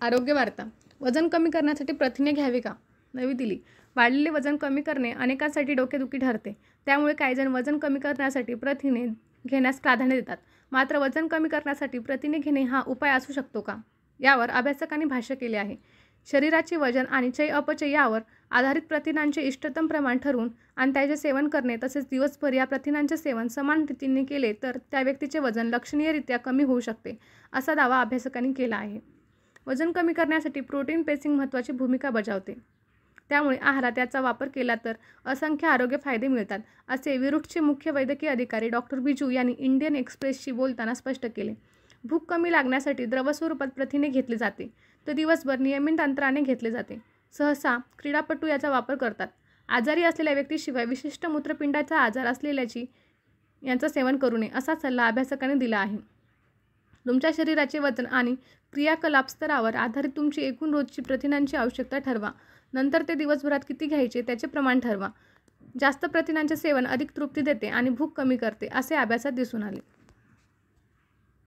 आरोग्य वार्ता. वजन कमी करण्यासाठी प्रथिने घ्यावी का? नवी दिल्ली. वाढलेले वजन कमी करणे अनेकांसाठी डोकेदुखी ठरते. त्यामुळे काहीजण वजन कमी करण्यासाठी प्रथिने घेण्यास प्राधान्य देतात. मात्र वजन कमी करण्यासाठी प्रथिने घेणे हा उपाय असू शकतो का? यावर अभ्यासकांनी भाष्य केले आहे. शरीराचे वजन आणि चयापचय यावर आधारित प्रथिनांचे इष्टतम प्रमाण ठरवून आणि त्याचे सेवन करणे तसेच दिवसभर या प्रथिनांचे सेवन समान रीतीने केले तर त्या व्यक्तीचे वजन लक्षणीयरित्या कमी होऊ शकते, असा दावा अभ्यासकांनी केला आहे. वजन कमी करण्यासाठी प्रोटीन पेसिंग महत्त्वाची भूमिका बजावते. त्यामुळे आहारात याचा वापर केला तर असंख्य आरोग्य फायदे मिळतात, असे विरुटचे मुख्य वैद्यकीय अधिकारी डॉक्टर बिजू यांनी इंडियन एक्सप्रेसशी बोलताना स्पष्ट केले. भूक कमी लागण्यासाठी द्रव स्वरूपात प्रथिने घेतले जाते, तर दिवसभर नियमित अंतराने घेतले जाते. सहसा क्रीडापटू याचा वापर करतात. आजारी असलेल्या व्यक्तीशिवाय विशिष्ट मूत्रपिंडाचा आजार असलेल्याची यांचं सेवन करू नये, असा सल्ला अभ्यासकांनी दिला आहे. तुमच्या शरीराचे वजन आणि क्रियाकलाप स्तरावर आधारित तुमची एकूण रोजची प्रथिनांची आवश्यकता ठरवा. नंतर ते दिवसभरात किती घ्यायचे त्याचे प्रमाण ठरवा. जास्त प्रथिनांचे सेवन अधिक तृप्ती देते आणि भूक कमी करते, असे अभ्यासात दिसून आले.